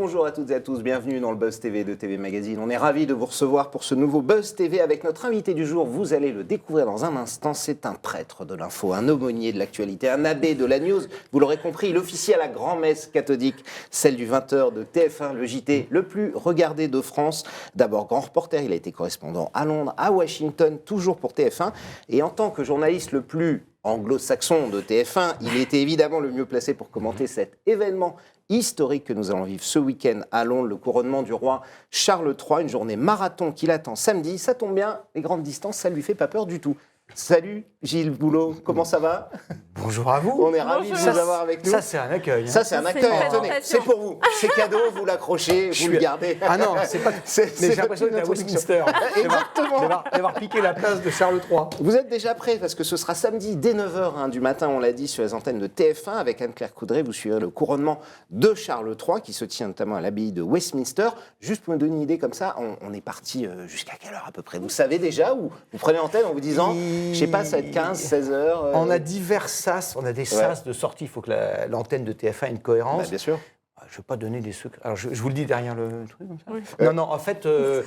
Bonjour à toutes et à tous, bienvenue dans le Buzz TV de TV Magazine. On est ravis de vous recevoir pour ce nouveau Buzz TV avec notre invité du jour. Vous allez le découvrir dans un instant. C'est un prêtre de l'info, un aumônier de l'actualité, un abbé de la news. Vous l'aurez compris, il officie à la grand-messe catholique, celle du 20h de TF1, le JT le plus regardé de France. D'abord grand reporter, il a été correspondant à Londres, à Washington, toujours pour TF1. Et en tant que journaliste le plus anglo-saxon de TF1, il était évidemment le mieux placé pour commenter cet événement historique que nous allons vivre ce week-end à Londres, le couronnement du roi Charles III, une journée marathon qui l'attend samedi. Ça tombe bien, les grandes distances, ça ne lui fait pas peur du tout. Salut Gilles Boulot, comment ça va? Bonjour à vous. On est ravis de vous avoir avec nous. Ça, c'est un accueil. Hein. Ça, c'est un accueil. Tenez, c'est pour vous. C'est cadeau, vous l'accrochez, vous le gardez. Ah non, c'est pas. Mais j'ai l'impression d'être à Westminster. Exactement. D'avoir piqué la place de Charles III. Vous êtes déjà prêts parce que ce sera samedi dès 9h du matin, on l'a dit, sur les antennes de TF1 avec Anne-Claire Coudray. Vous suivrez le couronnement de Charles III qui se tient notamment à l'abbaye de Westminster. Juste pour me donner une idée comme ça, on est parti jusqu'à quelle heure à peu près? Vous savez déjà ou vous prenez l'antenne en vous disant, je sais pas, ça va être 15, 16 heures On a divers sas, on a des sas de sortie. Il faut que l'antenne de TF1 ait une cohérence. Bah, bien sûr. Je ne vais pas donner des secrets. Alors, je vous le dis derrière le truc comme ça. Oui. Non, en fait. Je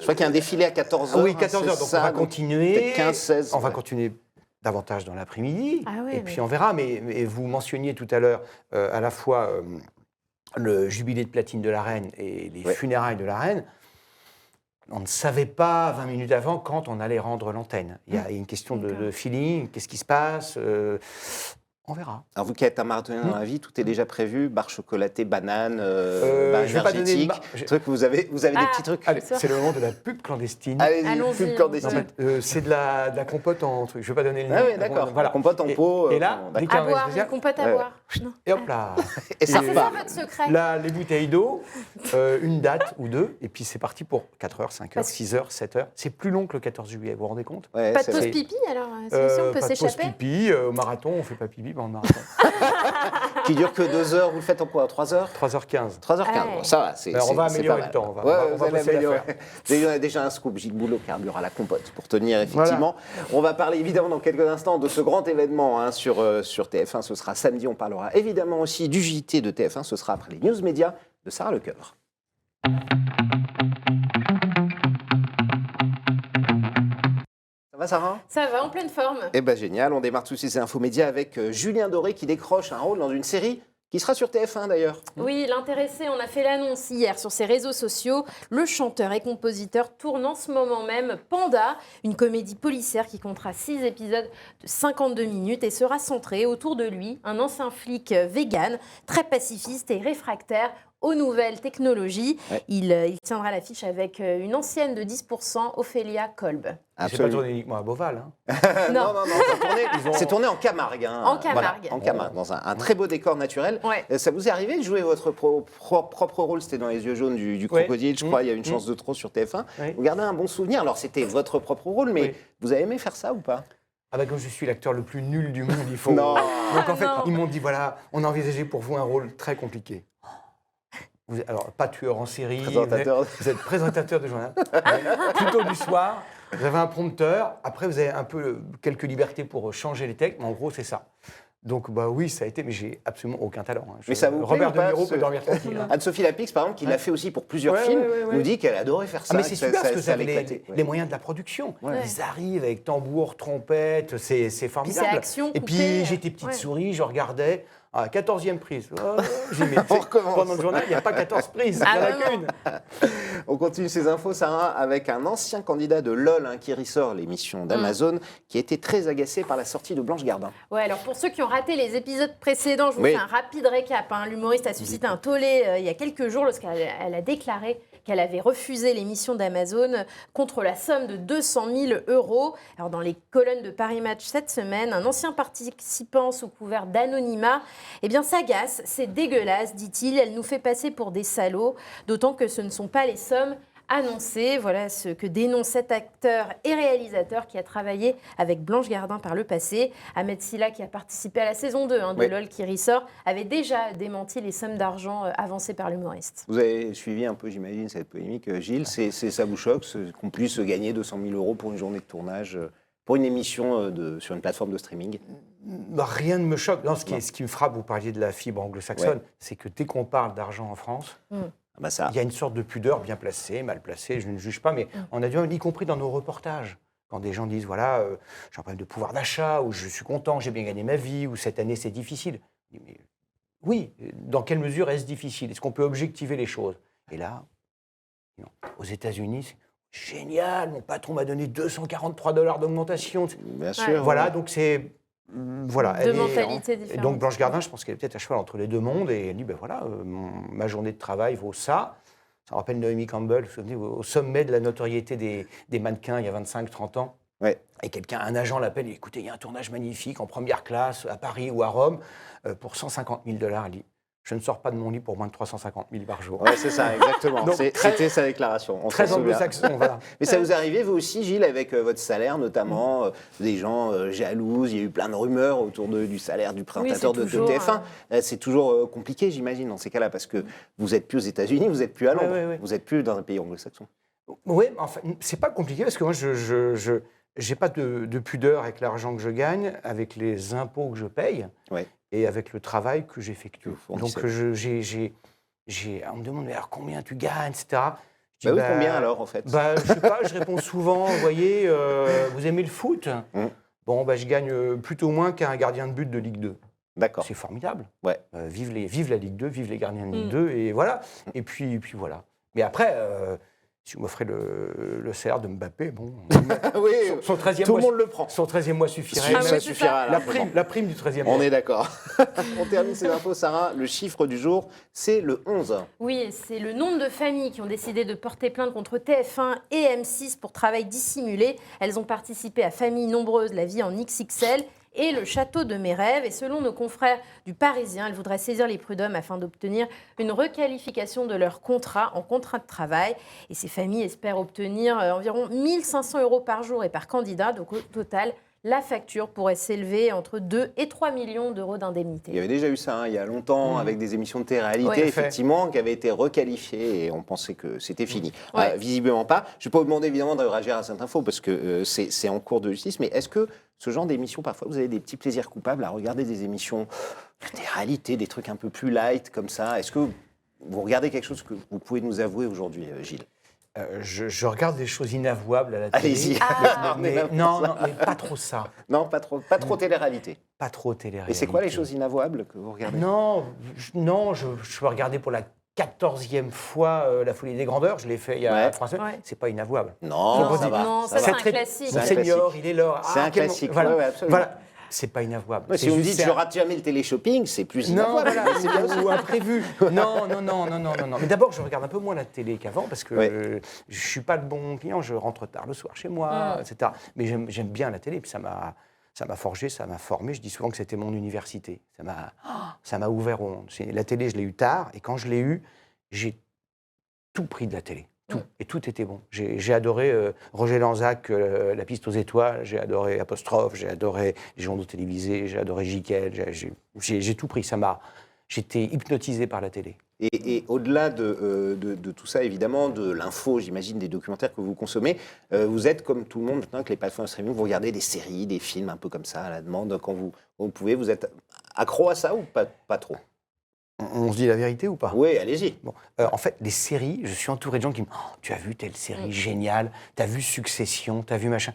crois qu'il y a un défilé à 14h. Oui, 14h. Donc ça, on va continuer. 15, 16. On va continuer davantage dans l'après-midi. Ah oui, et puis on verra. Mais vous mentionniez tout à l'heure à la fois le jubilé de platine de la reine et les funérailles de la reine. On ne savait pas 20 minutes avant quand on allait rendre l'antenne. Il y a une question de feeling, qu'est-ce qui se passe on verra. Alors vous qui êtes un marathonien dans la vie, tout est déjà prévu, barre chocolatée, banane, je vais pas donner truc, vous avez des petits trucs. Allez, c'est le moment de la pub clandestine. Allez-y, pub clandestine. C'est de la compote en truc. Je vais pas donner le nom. Ah oui, d'accord. Voilà. Compote en pot. Et là, à boire, une compote à boire. Et hop là. Et ça c'est repart. ça votre secret. Là, les bouteilles d'eau, une date ou deux, et puis c'est parti pour 4h, 5h, 6h, 7h. C'est plus long que le 14 juillet, vous vous rendez compte? Pas de pause pipi alors? Si on peut s'échapper. Pas de pause pipi, au marathon, on fait pas pipi pendant le marathon. Qui dure que 2 heures, vous le faites en quoi? 3 heures? 3h15. 3h15, bon, ça va. On va améliorer le temps. On va améliorer. Il y a déjà un scoop, Gilles Boulot carbure à la compote pour tenir effectivement. Voilà. On va parler évidemment dans quelques instants de ce grand événement sur TF1. Ce sera samedi. On parlera évidemment aussi du JT de TF1. Ce sera après les news médias de Sarah Lecoeur. Ça va Sarah? Ça va, en pleine forme. Eh bien génial, on démarre tous ces infomédias avec Julien Doré qui décroche un rôle dans une série qui sera sur TF1 d'ailleurs. Oui, l'intéressé en a fait l'annonce hier sur ses réseaux sociaux. Le chanteur et compositeur tourne en ce moment même Panda, une comédie policière qui comptera 6 épisodes de 52 minutes et sera centrée autour de lui, un ancien flic vegan, très pacifiste et réfractaire aux nouvelles technologies. Ouais. Il tiendra l'affiche avec une ancienne de 10%, Ophélia Kolb. C'est pas tourné uniquement à Beauval. Hein. Non, c'est tourné en Camargue. Hein. En Camargue. Voilà, en Camargue, dans un très beau décor naturel. Ouais. Ça vous est arrivé de jouer votre propre rôle? C'était dans Les Yeux jaunes du crocodile, je crois. Il y a Une chance de trop sur TF1. Vous gardez un bon souvenir. Alors, c'était votre propre rôle, mais vous avez aimé faire ça ou pas? Ah bah comme je suis l'acteur le plus nul du monde, il faut... Non. Donc en fait, ils m'ont dit, voilà, on a envisagé pour vous un rôle très compliqué. Alors, pas tueur en série, vous êtes présentateur de journal, plutôt du soir, vous avez un prompteur, après vous avez un peu quelques libertés pour changer les textes, mais en gros c'est ça. Donc bah oui, ça a été, mais j'ai absolument aucun talent. Hein. Mais ça vous Robert plaît De Niro peut dormir tranquille. Hein. Anne-Sophie Lapix, par exemple, qui l'a fait aussi pour plusieurs films, nous dit qu'elle adorait faire ça. Ah mais c'est super parce que ça avait les moyens de la production. Ouais. Ils arrivent avec tambour, trompette, c'est formidable. Puis action, et puis j'étais petite souris, je regardais. Ah, 14e prise. Oh, pendant le journal, il n'y a pas 14 prises, il n'y en a qu'une. On continue ces infos, Sarah, avec un ancien candidat de LOL qui ressort l'émission d'Amazon, qui a été très agacé par la sortie de Blanche Gardin. Ouais, alors pour ceux qui ont raté les épisodes précédents, je vous fais un rapide récap. Hein. L'humoriste a suscité un tollé il y a quelques jours lorsqu'elle a déclaré qu'elle avait refusé l'émission d'Amazon contre la somme de 200 000 €. Alors dans les colonnes de Paris Match cette semaine, un ancien participant sous couvert d'anonymat s'agace, c'est dégueulasse, dit-il, elle nous fait passer pour des salauds, d'autant que ce ne sont pas les sommes annoncées. Voilà ce que dénonce cet acteur et réalisateur qui a travaillé avec Blanche Gardin par le passé. Ahmed Silla, qui a participé à la saison 2 de LOL qui ressort, avait déjà démenti les sommes d'argent avancées par l'humoriste. Vous avez suivi un peu, j'imagine, cette polémique, Gilles. Ça vous choque qu'on puisse gagner 200 000 € pour une journée de tournage, pour une émission sur une plateforme de streaming? Rien ne me choque. Non, ce qui me frappe, vous parliez de la fibre anglo-saxonne, c'est que dès qu'on parle d'argent en France, il y a une sorte de pudeur bien placée, mal placée, je ne juge pas, mais on a dû, y compris dans nos reportages, quand des gens disent, voilà, j'ai un problème de pouvoir d'achat, ou je suis content, j'ai bien gagné ma vie, ou cette année c'est difficile. Mais, oui, dans quelle mesure est-ce difficile? Est-ce qu'on peut objectiver les choses? Et là, non. Aux États-Unis, c'est génial, mon patron m'a donné $243 d'augmentation. Bien sûr. Voilà, donc c'est... Voilà, deux mentalités différentes. Donc Blanche Gardin, je pense qu'elle est peut-être à cheval entre les deux mondes, et elle dit, ben voilà, ma journée de travail vaut ça. Ça me rappelle Naomi Campbell, vous vous souvenez, au sommet de la notoriété des mannequins il y a 25-30 ans. Ouais. Et un agent l'appelle, écoutez, il y a un tournage magnifique en première classe à Paris ou à Rome pour $150 000. Elle dit, je ne sors pas de mon lit pour moins de 350 000 par jour. Oui, c'est ça, exactement. C'était sa déclaration. Très anglo-saxon, voilà. Mais ça vous arrivait, vous aussi, Gilles, avec votre salaire, notamment, des gens jalouses, il y a eu plein de rumeurs autour du salaire du présentateur de TF1. C'est toujours compliqué, j'imagine, dans ces cas-là, parce que vous n'êtes plus aux États-Unis, vous n'êtes plus à Londres, vous n'êtes plus dans un pays anglo-saxon. Oui, enfin, c'est pas compliqué, parce que moi, je n'ai pas de pudeur avec l'argent que je gagne, avec les impôts que je paye. Ouais. Et avec le travail que j'effectue. Donc, on me demande, mais alors combien tu gagnes, etc. Dis, combien alors, en fait? Je ne sais pas, je réponds souvent, vous voyez, vous aimez le foot? Bon, je gagne plutôt moins qu'un gardien de but de Ligue 2. D'accord. C'est formidable. Ouais. Vive la Ligue 2, vive les gardiens de Ligue 2, et voilà. Et puis voilà. Mais après... si vous m'offrez le salaire de Mbappé, bon... oui, son 13e tout mois, le monde le prend. Son 13e mois suffirait. Ça suffira. La prime du 13e mois. On est d'accord. On termine ces infos, Sarah. Le chiffre du jour, c'est le 11. Oui, c'est le nombre de familles qui ont décidé de porter plainte contre TF1 et M6 pour travail dissimulé. Elles ont participé à Famille nombreuse, la vie en XXL et le château de mes rêves. Et selon nos confrères du Parisien, elles voudraient saisir les prud'hommes afin d'obtenir une requalification de leur contrat en contrat de travail. Et ces familles espèrent obtenir environ 1 500 € par jour et par candidat. Donc au total, la facture pourrait s'élever entre 2 et 3 millions d'euros d'indemnité. Il y avait déjà eu ça il y a longtemps avec des émissions de télé-réalité, effectivement, qui avaient été requalifiées et on pensait que c'était fini. Visiblement pas. Je ne vais pas vous demander évidemment de réagir à cette info parce que c'est en cours de justice, mais est-ce que ce genre d'émissions, parfois, vous avez des petits plaisirs coupables à regarder des émissions de télé-réalité, des trucs un peu plus light comme ça? Est-ce que vous regardez quelque chose que vous pouvez nous avouer aujourd'hui, Gilles? Je regarde des choses inavouables à la télé. Allez-y. Mais pas trop ça. Non, pas trop télé-réalité. Pas trop télé-réalité. Et c'est quoi les choses inavouables que vous regardez? Non, je peux regarder pour la 14e fois La Folie des Grandeurs. Je l'ai fait il y a 3 semaines. Ouais. C'est pas inavouable. Non, ça va. Non, ça c'est un classique. Mon Seigneur, il est l'heure. C'est un classique. Voilà. Ouais, absolument. Voilà. C'est pas inavouable. Si vous me dites je rate jamais le télé-shopping, c'est plus inavouable. Non, voilà, c'est bien ou imprévu. Non. Mais d'abord, je regarde un peu moins la télé qu'avant parce que je suis pas le bon client. Je rentre tard le soir chez moi, etc. Mais j'aime bien la télé. Puis ça m'a forgé, ça m'a formé. Je dis souvent que c'était mon université. Ça m'a ouvert au monde. La télé, je l'ai eu tard. Et quand je l'ai eu, j'ai tout pris de la télé. Tout. Et tout était bon. J'ai adoré Roger Lanzac, La piste aux étoiles, j'ai adoré Apostrophe, j'ai adoré les journaux télévisés, j'ai adoré Jiquel, j'ai tout pris. J'étais hypnotisé par la télé. Et au-delà de tout ça, évidemment, de l'info, j'imagine, des documentaires que vous consommez, vous êtes comme tout le monde maintenant avec les plateformes de streaming, vous regardez des séries, des films un peu comme ça à la demande quand vous pouvez. Vous êtes accro à ça ou pas trop? On se dit la vérité ou pas? Oui, allez-y. Bon, en fait, les séries, je suis entouré de gens qui me disent tu as vu telle série géniale, tu as vu Succession, tu as vu machin.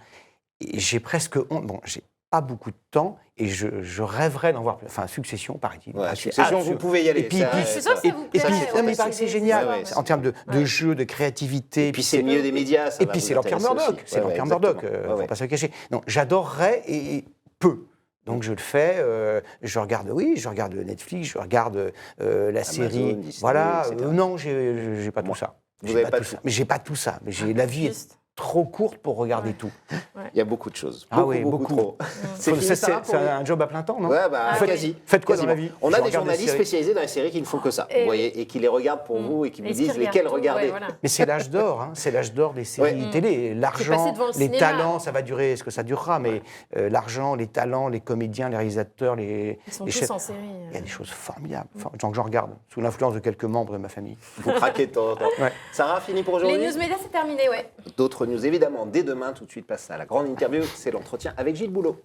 Et j'ai presque honte. Bon, j'ai pas beaucoup de temps et je rêverais d'en voir plus. Enfin, Succession, paraît-il. Ouais, Succession, vous pouvez y aller. Et puis, je suis sûre que ça vous plaît. Mais il paraît que c'est génial en termes de jeu, de créativité. Et puis c'est le milieu des médias. Et puis c'est l'Empire Murdoch. C'est l'Empire Murdoch. Faut pas se le cacher. Donc j'adorerais et peu. Donc je le fais, je regarde Netflix, je regarde la Amazon, série, Disney, voilà. etc. Non, j'ai pas tout ça. Vous n'avez pas tout ça. Mais j'ai pas tout ça. Mais la vie est trop courte pour regarder tout. Il y a beaucoup de choses. Beaucoup trop. C'est un job à plein temps, non? Ouais, quasi. Faites quoi dans la vie? On a des journalistes spécialisés dans les séries qui ne font que ça, vous voyez, et qui les regardent pour vous et qui vous disent lesquelles regarder. Mais c'est l'âge d'or, c'est l'âge d'or des séries télé. L'argent, les talents, ça va durer ce que ça durera, mais l'argent, les talents, les comédiens, les réalisateurs, ils sont tous en série. Il y a des choses formidables. Donc j'en regarde, sous l'influence de quelques membres de ma famille. Vous craquez de temps en temps. Sarah, fini pour aujourd'hui? Les news médias, c'est terminé, ouais. D'autres news, évidemment, dès demain, tout de suite, passe à la grande interview. C'est l'entretien avec Gilles Boulot.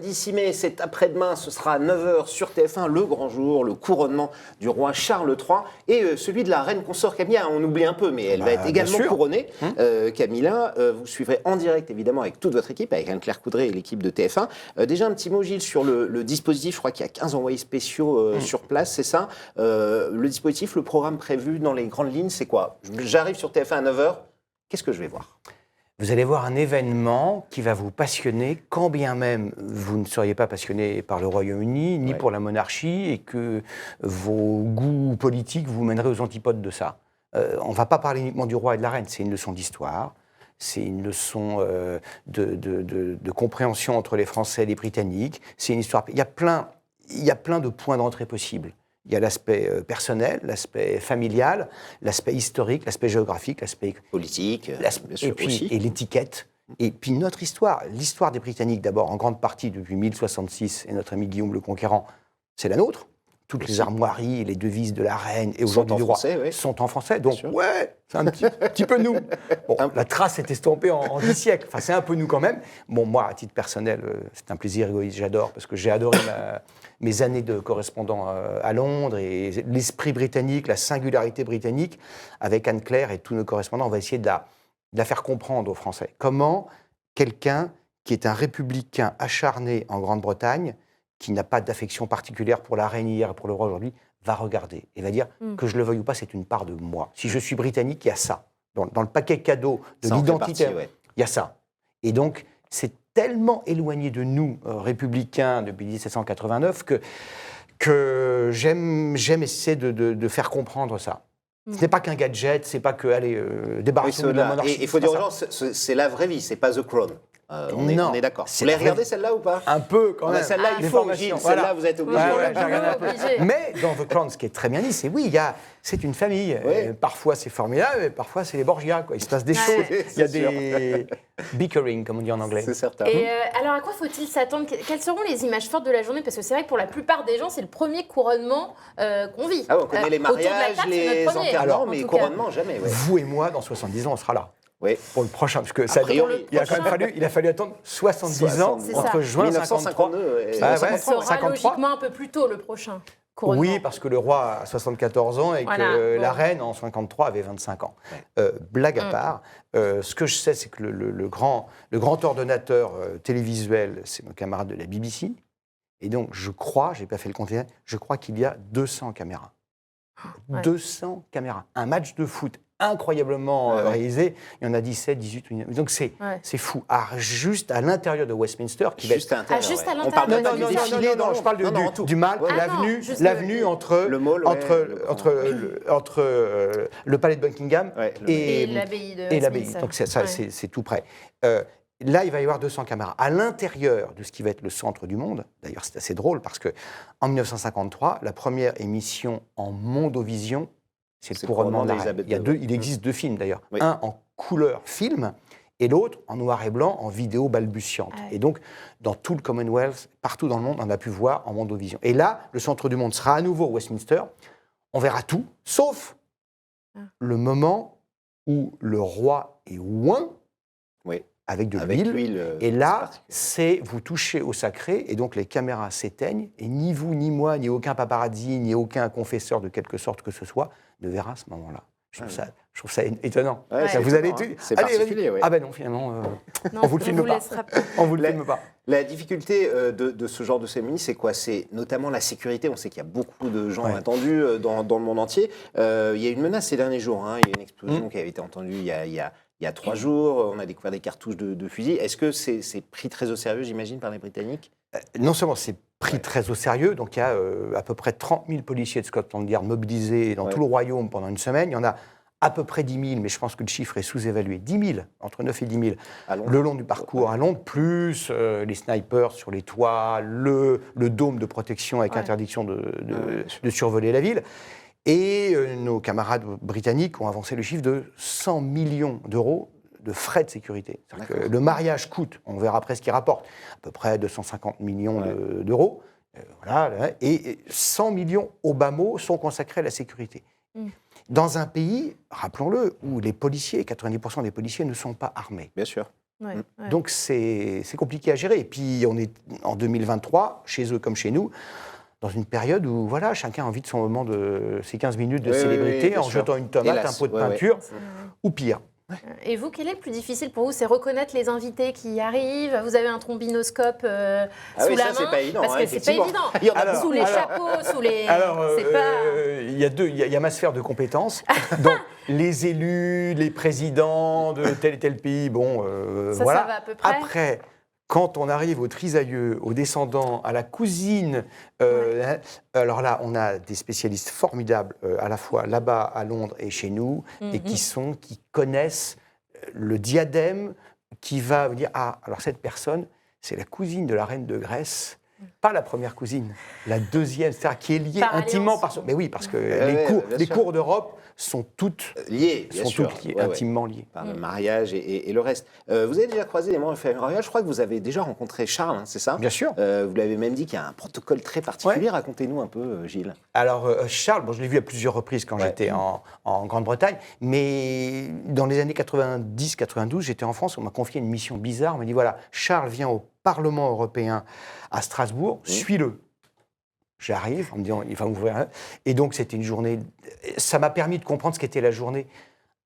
samedi 6 mai, c'est après-demain, ce sera à 9h sur TF1, le grand jour, le couronnement du roi Charles III et celui de la reine consort Camilla. On oublie un peu, mais elle va être également couronnée. Camilla, vous suivrez en direct, évidemment, avec toute votre équipe, avec Anne-Claire Coudray et l'équipe de TF1. Déjà, un petit mot, Gilles, sur le dispositif. Je crois qu'il y a 15 envoyés spéciaux sur place, c'est ça. Le dispositif, le programme prévu dans les grandes lignes, c'est quoi? J'arrive sur TF1 à 9h, qu'est-ce que je vais voir? Vous allez voir un événement qui va vous passionner, quand bien même vous ne seriez pas passionné par le Royaume-Uni, ni pour la monarchie, et que vos goûts politiques vous mèneraient aux antipodes de ça. On ne va pas parler uniquement du roi et de la reine, c'est une leçon d'histoire, c'est une leçon de compréhension entre les Français et les Britanniques, c'est une histoire... Il y a plein de points d'entrée possibles. Il y a l'aspect personnel, l'aspect familial, l'aspect historique, l'aspect géographique, l'aspect politique, bien sûr, et l'étiquette. Et puis notre histoire, l'histoire des Britanniques d'abord, en grande partie depuis 1066, et notre ami Guillaume le Conquérant, c'est la nôtre. Toutes les armoiries, les devises de la reine et aujourd'hui du roi sont en français. Donc, c'est un petit peu nous. Bon, la trace est estompée en 10 siècles. Enfin, c'est un peu nous quand même. Bon, moi, à titre personnel, c'est un plaisir égoïste, j'adore, parce que j'ai adoré mes années de correspondant à Londres et l'esprit britannique, la singularité britannique. Avec Anne-Claire et tous nos correspondants, on va essayer de la faire comprendre aux Français. Comment quelqu'un qui est un républicain acharné en Grande-Bretagne, qui n'a pas d'affection particulière pour la reine hier et pour le roi aujourd'hui, va regarder et va dire que je le veuille ou pas, c'est une part de moi. Si je suis britannique, il y a ça. Dans le paquet cadeau de l'identité, il y a ça. Et donc, c'est tellement éloigné de nous, républicains, depuis 1789, que j'aime essayer de faire comprendre ça. Ce n'est pas qu'un gadget, c'est pas que, allez, débarrassons-nous de la monarchie. Et il faut dire aux gens, c'est la vraie vie, c'est pas The Crown. On est d'accord. Vous l'avez regardé celle-là ou pas? Un peu quand même. Celle-là, il faut, Gilles. Celle-là, vous êtes obligé. Mais dans The Crown, ce qui est très bien dit, c'est c'est une famille. Parfois, c'est formidable, et parfois, c'est les Borgia. Il se passe des choses. Il y a des bickering, comme on dit en anglais. C'est certain. Et alors, à quoi faut-il s'attendre? Quelles seront les images fortes de la journée? Parce que c'est vrai que pour la plupart des gens, c'est le premier couronnement qu'on vit. On connaît les mariages, les enterrements, mais couronnement, jamais. Vous et moi, dans 70 ans, on sera là. Oui. Pour le prochain, parce que ça il a fallu attendre 70 ans entre juin 1952 et 53. Logiquement un peu plus tôt le prochain couronnement. Oui, parce que le roi a 74 ans et que la reine en 53 avait 25 ans. Blague à part, ce que je sais, c'est que le grand ordonnateur télévisuel, c'est mon camarade de la BBC, et donc je crois, j'ai pas fait le compte, je crois qu'il y a 200 caméras. 200 caméras. Un match de foot incroyablement réalisé. Il y en a 17, 18. Donc c'est fou. Juste à l'intérieur de Westminster, qui juste à l'intérieur. Juste à On parle l'intérieur. pas du défilé, non, je parle du mall, l'avenue entre le mall, entre le palais de Buckingham et l'abbaye de Westminster. Donc c'est tout près. Là, il va y avoir 200 caméras. À l'intérieur de ce qui va être le centre du monde, d'ailleurs c'est assez drôle parce qu'en 1953, la première émission en Mondovision, c'est le couronnement de la reine. Il existe 2 films d'ailleurs. Un en couleur film et l'autre en noir et blanc, en vidéo balbutiante. Et donc, dans tout le Commonwealth, partout dans le monde, on a pu voir en Mondovision. Et là, le centre du monde sera à nouveau Westminster. On verra tout, sauf le moment où le roi est oint, avec de l'huile. Et là, vous touchez au sacré, et donc les caméras s'éteignent, et ni vous, ni moi, ni aucun paparazzi, ni aucun confesseur de quelque sorte que ce soit ne verra à ce moment-là. Je trouve ça étonnant. Vous allez c'est particulier. Ah ben non, finalement, on vous le filme pas. On vous le filme pas. La difficulté de ce genre de cérémonie, c'est quoi? C'est notamment la sécurité. On sait qu'il y a beaucoup de gens attendus dans le monde entier. Il y a une menace ces derniers jours. Il y a une explosion qui avait été entendue il y a 3 jours. On a découvert des cartouches de fusils. Est-ce que c'est pris très au sérieux, j'imagine, par les Britanniques? Non seulement c'est pris très au sérieux, donc il y a à peu près 30 000 policiers de Scotland Yard mobilisés dans tout le royaume pendant une semaine. Il y en a à peu près 10 000, mais je pense que le chiffre est sous-évalué. 10 000, entre 9 et 10 000, le long du parcours à Londres, plus les snipers sur les toits, le dôme de protection avec interdiction de survoler la ville. Et nos camarades britanniques ont avancé le chiffre de 100 millions d'euros de frais de sécurité. Que le mariage coûte, on verra après ce qu'il rapporte, à peu près 250 millions d'euros. Et 100 millions au bas mot sont consacrés à la sécurité. Dans un pays, rappelons-le, où les policiers, 90% des policiers ne sont pas armés. Bien sûr. Ouais, ouais. Donc c'est compliqué à gérer. Et puis on est en 2023, chez eux comme chez nous, dans une période où voilà, chacun a envie de son moment de ces 15 minutes de célébrité en jetant une tomate, un pot de peinture, ou pire. Et vous, quel est le plus difficile pour vous? C'est reconnaître les invités qui arrivent. Vous avez un trombinoscope sous la main. C'est pas évident. Parce que c'est pas évident. Sous les chapeaux, sous les. Il y a ma sphère de compétences. Donc, les élus, les présidents de tel et tel pays, ça va à peu près. Après, quand on arrive aux trisaïeux, aux descendants, à la cousine, alors là, on a des spécialistes formidables, à la fois là-bas, à Londres et chez nous, et qui connaissent le diadème, qui va dire, ah, alors cette personne, c'est la cousine de la reine de Grèce, pas la première cousine, la deuxième, c'est-à-dire qui est liée intimement par son... Mais oui, parce que les cours d'Europe sont toutes liées, intimement liées. Par le mariage et le reste. Vous avez déjà croisé des membres de la famille royale. Je crois que vous avez déjà rencontré Charles, c'est ça? Bien sûr. Vous l'avez même dit qu'il y a un protocole très particulier. Racontez-nous un peu, Gilles. Alors, Charles, je l'ai vu à plusieurs reprises quand j'étais en Grande-Bretagne, mais dans les années 90-92, j'étais en France, on m'a confié une mission bizarre. On m'a dit, voilà, Charles vient au Parlement européen à Strasbourg, suis-le. J'arrive en me disant, il va m'ouvrir. Et donc, c'était une journée. Ça m'a permis de comprendre ce qu'était la journée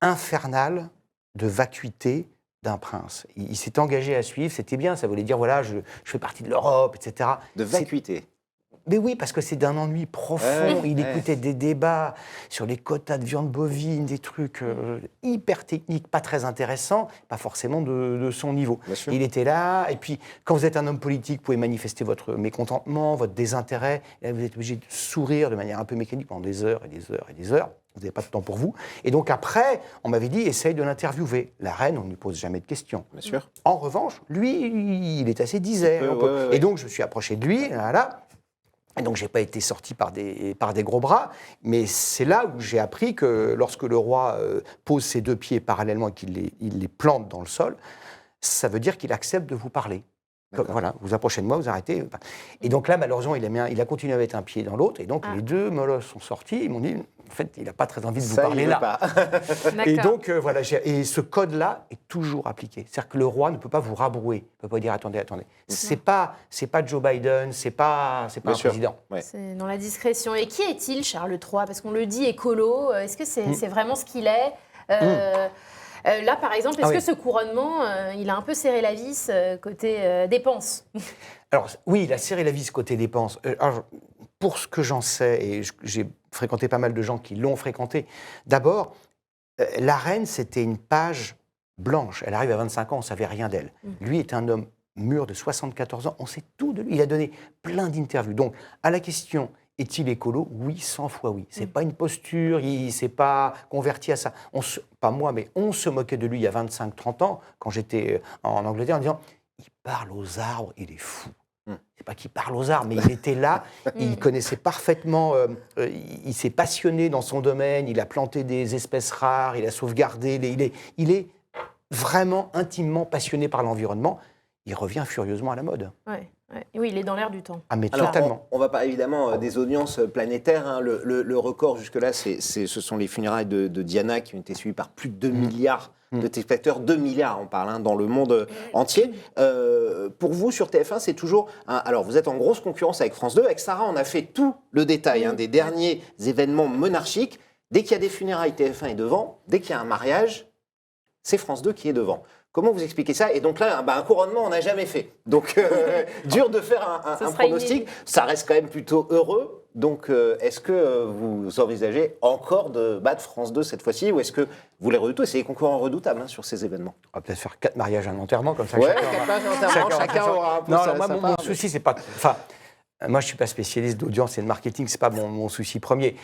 infernale de vacuité d'un prince. Il s'est engagé à suivre, c'était bien, ça voulait dire, voilà, je fais partie de l'Europe, etc. De vacuité. Mais oui, parce que c'est d'un ennui profond. Il écoutait des débats sur les quotas de viande bovine, des trucs hyper techniques, pas très intéressants, pas forcément de son niveau. Il était là, et puis quand vous êtes un homme politique, vous pouvez manifester votre mécontentement, votre désintérêt, et là, vous êtes obligé de sourire de manière un peu mécanique pendant des heures et des heures et des heures. Vous n'avez pas de temps pour vous. Et donc après, on m'avait dit, essaye de l'interviewer. La reine, on ne lui pose jamais de questions. Bien sûr. En revanche, lui, il est assez disert. Et donc, je me suis approché de lui, là. Et donc, je n'ai pas été sorti par des gros bras, mais c'est là où j'ai appris que lorsque le roi pose ses deux pieds parallèlement et qu'il les plante dans le sol, ça veut dire qu'il accepte de vous parler. Comme, voilà, vous approchez de moi, vous arrêtez. Et donc là, malheureusement, il a continué à mettre un pied dans l'autre, et donc les deux molosses sont sortis, ils m'ont dit, en fait, il n'a pas très envie de vous parler là. Et donc, voilà, et ce code-là est toujours appliqué. C'est-à-dire que le roi ne peut pas vous rabrouer, il ne peut pas dire, attendez. C'est pas Joe Biden, c'est pas un président. Ouais. C'est dans la discrétion. Et qui est-il, Charles III? Parce qu'on le dit écolo, est-ce que c'est vraiment ce qu'il est? Là, par exemple, est-ce que ce couronnement, il a un peu serré la vis côté dépenses? Alors, oui, il a serré la vis côté dépenses. Alors, pour ce que j'en sais, et j'ai fréquenté pas mal de gens qui l'ont fréquenté, d'abord, la reine, c'était une page blanche. Elle arrive à 25 ans, on ne savait rien d'elle. Lui est un homme mûr de 74 ans, on sait tout de lui. Il a donné plein d'interviews. Donc, à la question... Est-il écolo? Oui, 100 fois oui. C'est pas une posture, il ne s'est pas converti à ça. Pas moi, mais on se moquait de lui il y a 25-30 ans, quand j'étais en Angleterre, en disant « il parle aux arbres, il est fou ». C'est pas qu'il parle aux arbres, mais il était là, il connaissait parfaitement, il s'est passionné dans son domaine, il a planté des espèces rares, il a sauvegardé, il est vraiment intimement passionné par l'environnement. Il revient furieusement à la mode. Oui, il est dans l'air du temps. Ah, mais totalement. On va parler évidemment des audiences planétaires. Hein. Le record jusque-là, ce sont les funérailles de Diana qui ont été suivies par plus de 2 milliards de téléspectateurs. 2 milliards, on parle, dans le monde entier. Pour vous, sur TF1, c'est toujours... alors, vous êtes en grosse concurrence avec France 2. Avec Sarah, on a fait tout le détail des derniers événements monarchiques. Dès qu'il y a des funérailles, TF1 est devant. Dès qu'il y a un mariage, c'est France 2 qui est devant. Comment vous expliquez ça? Et donc là, un couronnement, on n'a jamais fait. Donc, dur de faire un pronostic. Ça reste quand même plutôt heureux. Donc, est-ce que vous envisagez encore de battre France 2 cette fois-ci? Ou est-ce que vous les redoutez? C'est des concurrents redoutables sur ces événements. On va peut-être faire 4 mariages, un enterrement, comme ça. Ouais, 4 mariages, un enterrement, chacun aura un peu mon souci, c'est pas... Enfin, moi, je ne suis pas spécialiste d'audience et de marketing, ce n'est pas mon souci premier.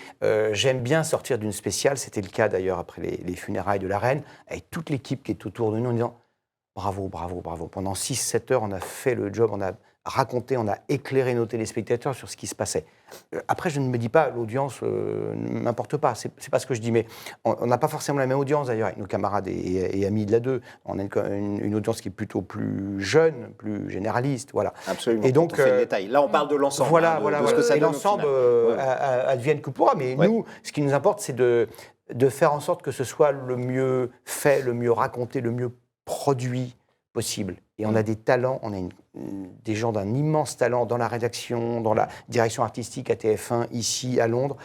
J'aime bien sortir d'une spéciale, c'était le cas d'ailleurs après les funérailles de la reine, avec toute l'équipe qui est autour de nous en disant bravo, bravo, bravo. Pendant 6-7 heures, on a fait le job, on a raconté, on a éclairé nos téléspectateurs sur ce qui se passait. Après, je ne me dis pas, l'audience ne m'importe pas, c'est pas ce que je dis, mais on n'a pas forcément la même audience d'ailleurs avec nos camarades et amis de la 2. On a une audience qui est plutôt plus jeune, plus généraliste, voilà. Absolument, et donc, on fait le détail. Là, on parle de l'ensemble, de ce que ça donne. Et l'ensemble advienne que pourra, mais nous, ce qui nous importe, c'est de faire en sorte que ce soit le mieux fait, le mieux raconté, le mieux produit possible. Et on a des talents, on a des gens d'un immense talent dans la rédaction, dans la direction artistique à TF1, ici, à Londres.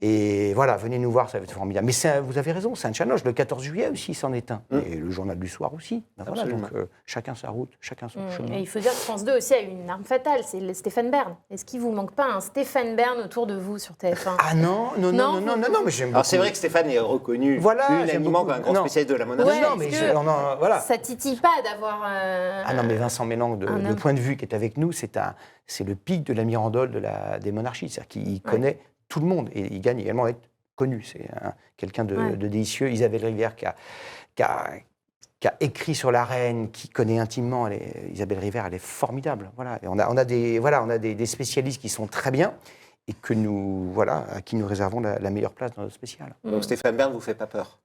Et voilà, venez nous voir, ça va être formidable. Mais vous avez raison, c'est un challenge. Le 14 juillet aussi, c'en est un. Et le journal du soir aussi. Voilà, donc chacun sa route, chacun son chemin. Et il faut dire que France 2 aussi a une arme fatale, c'est Stéphane Bern. Est-ce qu'il vous manque pas un Stéphane Bern autour de vous sur TF1 ? Ah non, mais j'aime beaucoup. Alors c'est vrai que Stéphane est reconnu unanimement comme un grand spécialiste de la monarchie. Ouais, mais voilà. Ça titille pas d'avoir... Ah non, mais Vincent Mélenc, de point de vue qui est avec nous, c'est le pic de la mirandole des monarchies. C'est-à-dire qu'il connaît tout le monde. Et il gagne également à être connu. C'est quelqu'un de délicieux. Isabelle Rivière qui a écrit sur la reine, qui connaît intimement. Isabelle Rivière, elle est formidable. Voilà. Et on a des spécialistes qui sont très bien et à qui nous réservons la meilleure place dans notre spécial. Donc Stéphane Bern ne vous fait pas peur?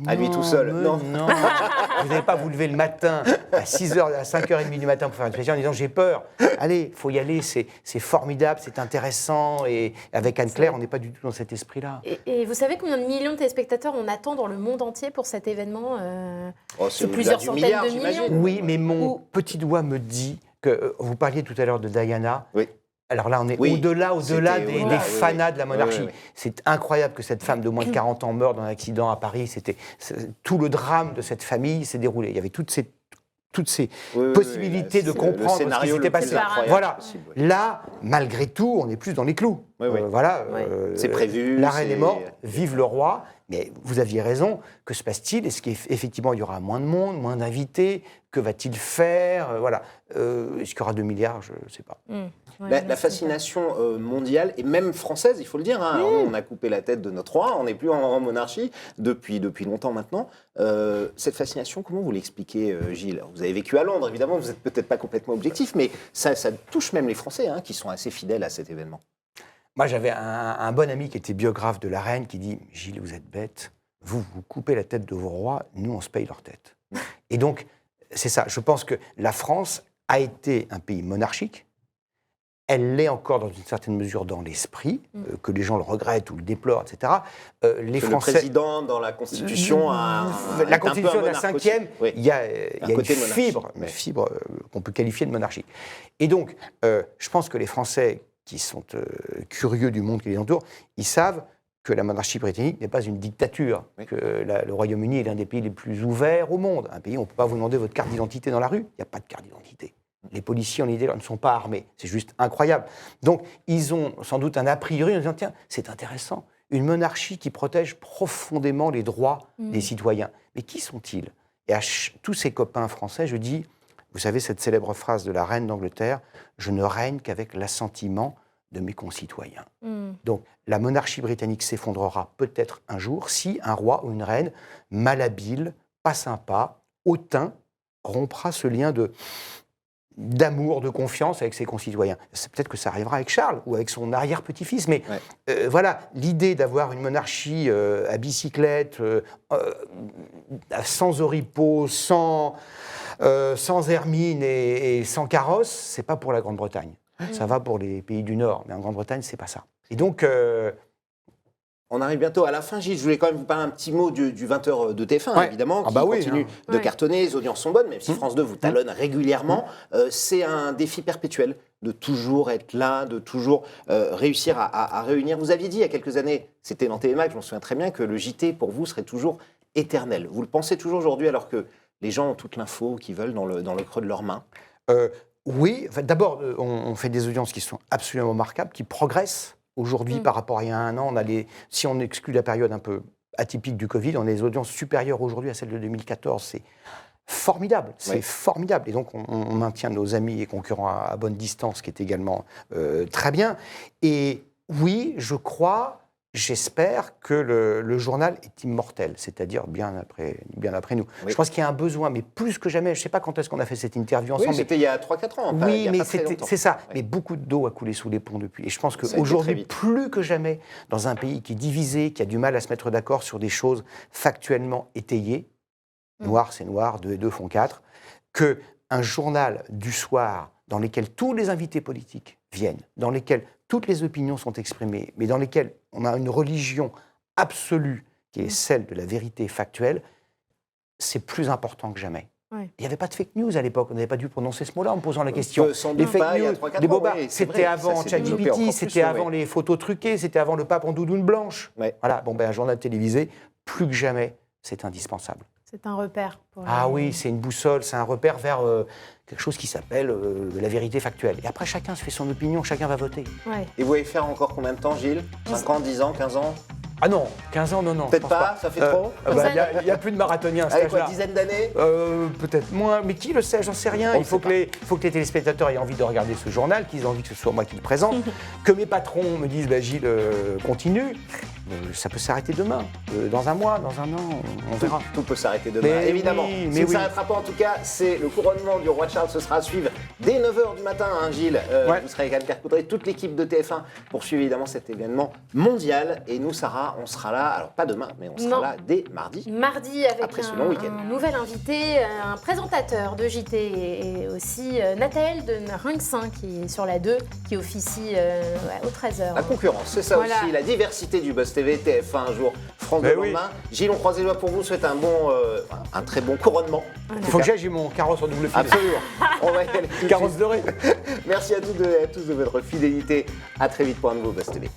À lui tout seul? Non. Vous n'allez pas vous lever le matin à 6h, à 5h30 du matin pour faire une spéciale en disant j'ai peur. Allez, il faut y aller, c'est formidable, c'est intéressant. Et avec Anne-Claire, on n'est pas du tout dans cet esprit-là. Et vous savez combien de millions de téléspectateurs on attend dans le monde entier pour cet événement? C'est plusieurs centaines de millions. Oui, mais mon petit doigt me dit que vous parliez tout à l'heure de Diana. Oui. Alors là, on est au-delà des fanats de la monarchie. Oui. C'est incroyable que cette femme de moins de 40 ans meure dans un accident à Paris. Tout le drame de cette famille s'est déroulé. Il y avait toutes ces possibilités de comprendre ce qui s'était passé. Voilà. Possible, Là, malgré tout, on est plus dans les clous. C'est prévu. La reine est morte, vive le roi. Mais vous aviez raison. Que se passe-t-il? Est-ce qu'effectivement, il y aura moins de monde, moins d'invités? Que va-t-il faire? Est-ce qu'il y aura 2 milliards? Je ne sais pas. La fascination mondiale, et même française, il faut le dire, on a coupé la tête de notre roi, on n'est plus en monarchie depuis longtemps maintenant. Cette fascination, comment vous l'expliquez, Gilles? Vous avez vécu à Londres, évidemment, vous n'êtes peut-être pas complètement objectif, mais ça touche même les Français, qui sont assez fidèles à cet événement. Moi, j'avais un bon ami qui était biographe de la reine qui dit « Gilles, vous êtes bête, vous coupez la tête de vos rois, nous, on se paye leur tête. » Et donc, c'est ça. Je pense que la France a été un pays monarchique. Elle l'est encore dans une certaine mesure dans l'esprit, que les gens le regrettent ou le déplorent, etc. Les Français, le président, dans la Constitution, la Constitution de la 5e, il y a une fibre qu'on peut qualifier de monarchique. Et donc, je pense que les Français qui sont curieux du monde qui les entoure, ils savent que la monarchie britannique n'est pas une dictature, que le Royaume-Uni est l'un des pays les plus ouverts au monde. Un pays où on ne peut pas vous demander votre carte d'identité dans la rue, il n'y a pas de carte d'identité. Les policiers, en idée, ne sont pas armés. C'est juste incroyable. Donc, ils ont sans doute un a priori en disant, tiens, c'est intéressant, une monarchie qui protège profondément les droits des citoyens. Mais qui sont-ils? Et à tous ces copains français, je dis, vous savez cette célèbre phrase de la reine d'Angleterre, « Je ne règne qu'avec l'assentiment de mes concitoyens ». Donc, la monarchie britannique s'effondrera peut-être un jour si un roi ou une reine malhabile, pas sympa, hautain, rompra ce lien d'amour, de confiance avec ses concitoyens. C'est peut-être que ça arrivera avec Charles ou avec son arrière-petit-fils, mais voilà, l'idée d'avoir une monarchie à bicyclette, sans oripeau, sans hermine et sans carrosse, c'est pas pour la Grande-Bretagne. Ça va pour les pays du Nord, mais en Grande-Bretagne, c'est pas ça. Et donc... On arrive bientôt à la fin, Gilles. Je voulais quand même vous parler un petit mot du 20h de TF1, évidemment, qui continue de cartonner. Les audiences sont bonnes, même si France 2 vous talonne régulièrement. C'est un défi perpétuel de toujours être là, de toujours réussir à réunir. Vous aviez dit il y a quelques années, c'était dans TVMAX, je m'en souviens très bien, que le JT, pour vous, serait toujours éternel. Vous le pensez toujours aujourd'hui, alors que les gens ont toute l'info qu'ils veulent dans le creux de leurs mains? Oui. Enfin, d'abord, on fait des audiences qui sont absolument remarquables, qui progressent. Aujourd'hui, par rapport à il y a un an, si on exclut la période un peu atypique du Covid, on a des audiences supérieures aujourd'hui à celles de 2014. C'est formidable, formidable. Et donc, on maintient nos amis et concurrents à bonne distance, ce qui est également très bien. Et oui, j'espère que le journal est immortel, c'est-à-dire bien après nous. Je pense qu'il y a un besoin, mais plus que jamais, je ne sais pas quand est-ce qu'on a fait cette interview ensemble. Oui, c'était il y a 3-4 ans. Oui, mais c'est ça. Oui. Mais beaucoup d'eau a coulé sous les ponts depuis. Et je pense qu'aujourd'hui, plus que jamais, dans un pays qui est divisé, qui a du mal à se mettre d'accord sur des choses factuellement étayées, noir c'est noir, 2 et 2 font 4, qu'un journal du soir dans lequel tous les invités politiques viennent, dans lesquels toutes les opinions sont exprimées, mais dans lesquelles on a une religion absolue qui est celle de la vérité factuelle, c'est plus important que jamais. Ouais. Il n'y avait pas de fake news à l'époque. On n'avait pas dû prononcer ce mot-là en me posant la question. Sans Les doute fake pas, il y a news, 3-4 les ans, bobards, oui, c'est c'était vrai. avant Ça s'est développé ChatGPT, encore c'était plus, avant ouais. les photos truquées, c'était avant le pape en doudoune blanche. Ouais. Voilà, un journal télévisé, plus que jamais, c'est indispensable. C'est un repère. Oui, c'est une boussole, c'est un repère vers quelque chose qui s'appelle la vérité factuelle. Et après, chacun se fait son opinion, chacun va voter. Ouais. Et vous allez faire encore combien de temps, Gilles 5 ans, 10 ans, 15 ans? Ah non, 15 ans, non. Peut-être pas, ça fait trop. Il n'y a plus de marathoniens à cet Avec quoi, âge-là. dizaine d'années? Peut-être moins, mais qui le sait, j'en sais rien. Il faut que les téléspectateurs aient envie de regarder ce journal, qu'ils aient envie que ce soit moi qui le présente, que mes patrons me disent Gilles, continue. Ça peut s'arrêter demain, dans un mois, dans un an, on verra. Tout peut s'arrêter demain, Mais évidemment. oui, Ce mais qui ne oui. s'arrêtera pas, en tout cas, c'est le couronnement du roi Charles. Ce sera à suivre dès 9h du matin, hein, Gilles. Ouais. Vous serez avec Anne-Claire Coudray, toute l'équipe de TF1 pour suivre évidemment cet événement mondial. Et nous, Sarah, on sera là, alors pas demain, mais on sera Non. là dès mardi. Mardi, avec Après ce long week-end. un nouvel invité, un présentateur de JT et aussi Nathalie de Ringsin qui est sur la 2, qui officie aux 13h. La concurrence, c'est ça Voilà. aussi, la diversité du Buzz TV, TF1 un jour, France Ben le oui. lendemain. Gilles, on croise les doigts pour vous, souhaite un très bon couronnement. Voilà. Il faut que j'aille, j'ai mon carrosse en double fil. Absolument. On va y aller tout de Carrosse suite. dorée. Merci à toutes et à tous de votre fidélité. À très vite pour un nouveau Buzz TV.